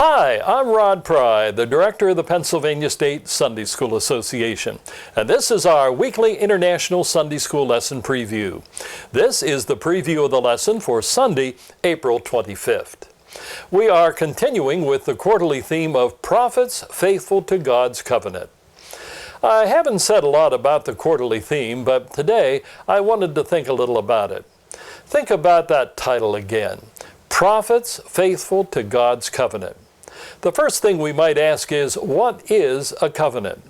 Hi, I'm Rod Pry, the director of the Pennsylvania State Sunday School Association, and this is our weekly International Sunday School Lesson Preview. This is the preview of the lesson for Sunday, April 25th. We are continuing with the quarterly theme of Prophets Faithful to God's Covenant. I haven't said a lot about the quarterly theme, but today I wanted to think a little about it. Think about that title again. Prophets Faithful to God's Covenant. The first thing we might ask is, what is a covenant?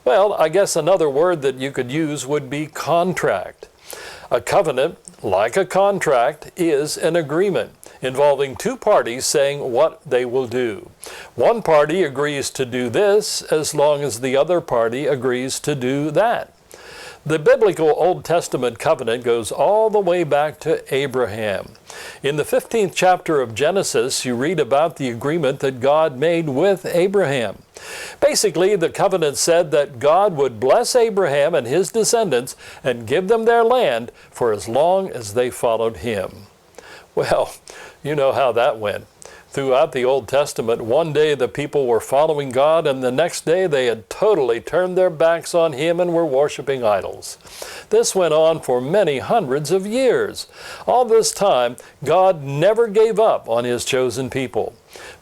Well, I guess another word that you could use would be contract. A covenant, like a contract, is an agreement involving two parties saying what they will do. One party agrees to do this as long as the other party agrees to do that. The biblical Old Testament covenant goes all the way back to Abraham. In the 15th chapter of Genesis, you read about the agreement that God made with Abraham. Basically, the covenant said that God would bless Abraham and his descendants and give them their land for as long as they followed him. Well, you know how that went. Throughout the Old Testament, one day the people were following God, and the next day they had totally turned their backs on Him and were worshiping idols. This went on for many hundreds of years. All this time, God never gave up on His chosen people.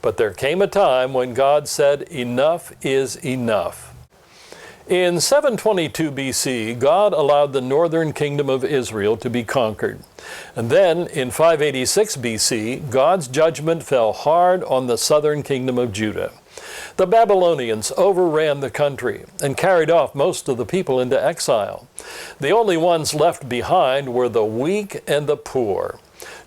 But there came a time when God said, "Enough is enough." In 722 BC, God allowed the northern kingdom of Israel to be conquered. And then, in 586 BC, God's judgment fell hard on the southern kingdom of Judah. The Babylonians overran the country and carried off most of the people into exile. The only ones left behind were the weak and the poor.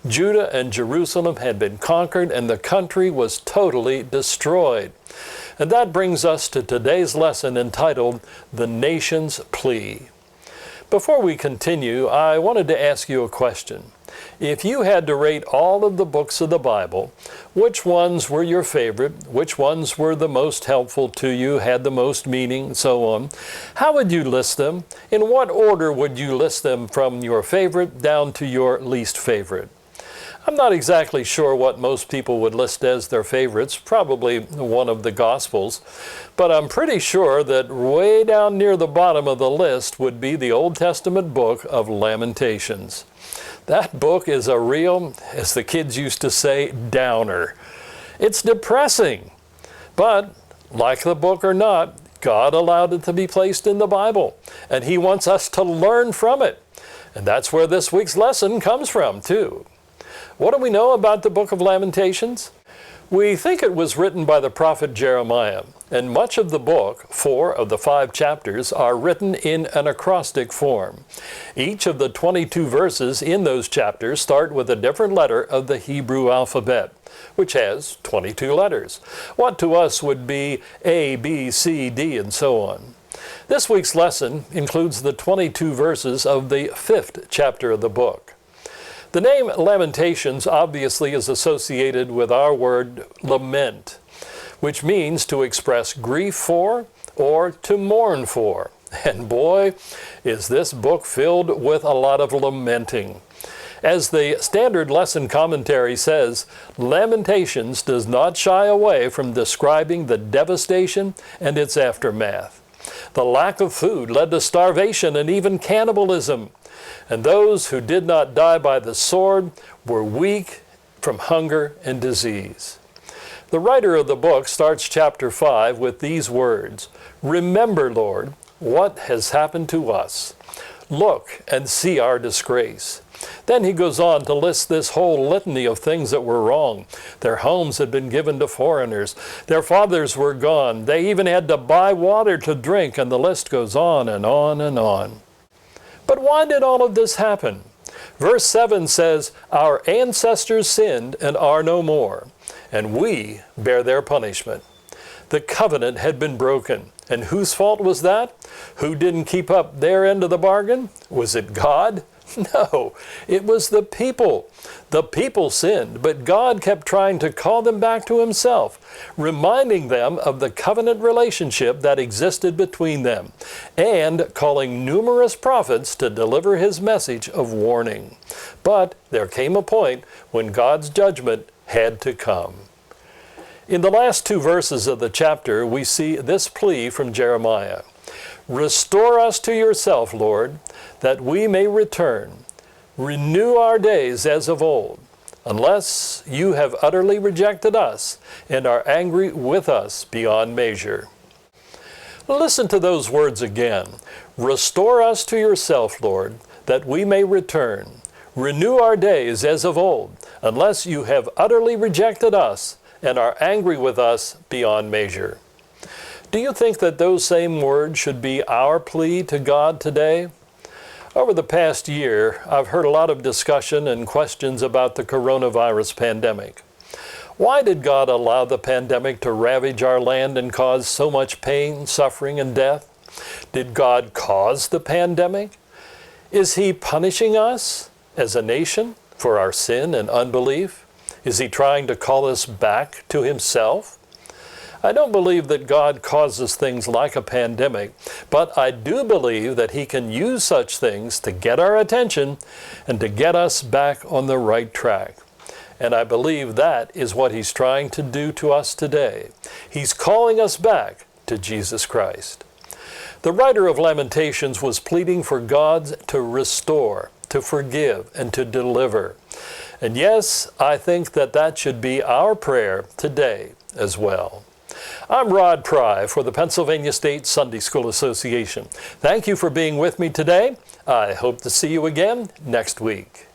Judah and Jerusalem had been conquered, and the country was totally destroyed. And that brings us to today's lesson entitled, The Nation's Plea. Before we continue, I wanted to ask you a question. If you had to rate all of the books of the Bible, which ones were your favorite, which ones were the most helpful to you, had the most meaning, and so on, how would you list them? In what order would you list them from your favorite down to your least favorite? I'm not exactly sure what most people would list as their favorites, probably one of the Gospels, but I'm pretty sure that way down near the bottom of the list would be the Old Testament book of Lamentations. That book is a real, as the kids used to say, downer. It's depressing, but like the book or not, God allowed it to be placed in the Bible, and He wants us to learn from it. And that's where this week's lesson comes from, too. What do we know about the book of Lamentations? We think it was written by the prophet Jeremiah, and much of the book, 4 of the 5 chapters, are written in an acrostic form. Each of the 22 verses in those chapters start with a different letter of the Hebrew alphabet, which has 22 letters. What to us would be A, B, C, D, and so on. This week's lesson includes the 22 verses of the 5th chapter of the book. The name Lamentations obviously is associated with our word lament, which means to express grief for or to mourn for. And boy, is this book filled with a lot of lamenting. As the Standard Lesson Commentary says, Lamentations does not shy away from describing the devastation and its aftermath. The lack of food led to starvation and even cannibalism. And those who did not die by the sword were weak from hunger and disease. The writer of the book starts chapter 5 with these words, "Remember, Lord, what has happened to us. Look and see our disgrace." Then he goes on to list this whole litany of things that were wrong. Their homes had been given to foreigners. Their fathers were gone. They even had to buy water to drink, and the list goes on and on and on. But why did all of this happen? Verse 7 says, "Our ancestors sinned and are no more, and we bear their punishment." The covenant had been broken. And whose fault was that? Who didn't keep up their end of the bargain? Was it God? No, it was the people. The people sinned, but God kept trying to call them back to Himself, reminding them of the covenant relationship that existed between them, and calling numerous prophets to deliver His message of warning. But there came a point when God's judgment had to come. In the last two verses of the chapter, we see this plea from Jeremiah. Restore us to yourself, Lord, that we may return. Renew our days as of old, unless you have utterly rejected us and are angry with us beyond measure. Listen to those words again. Restore us to yourself, Lord, that we may return. Renew our days as of old, unless you have utterly rejected us and are angry with us beyond measure. Do you think that those same words should be our plea to God today? Over the past year, I've heard a lot of discussion and questions about the coronavirus pandemic. Why did God allow the pandemic to ravage our land and cause so much pain, suffering, and death? Did God cause the pandemic? Is He punishing us as a nation for our sin and unbelief? Is He trying to call us back to Himself? I don't believe that God causes things like a pandemic, but I do believe that He can use such things to get our attention and to get us back on the right track. And I believe that is what He's trying to do to us today. He's calling us back to Jesus Christ. The writer of Lamentations was pleading for God to restore, to forgive, and to deliver. And yes, I think that that should be our prayer today as well. I'm Rod Pry for the Pennsylvania State Sunday School Association. Thank you for being with me today. I hope to see you again next week.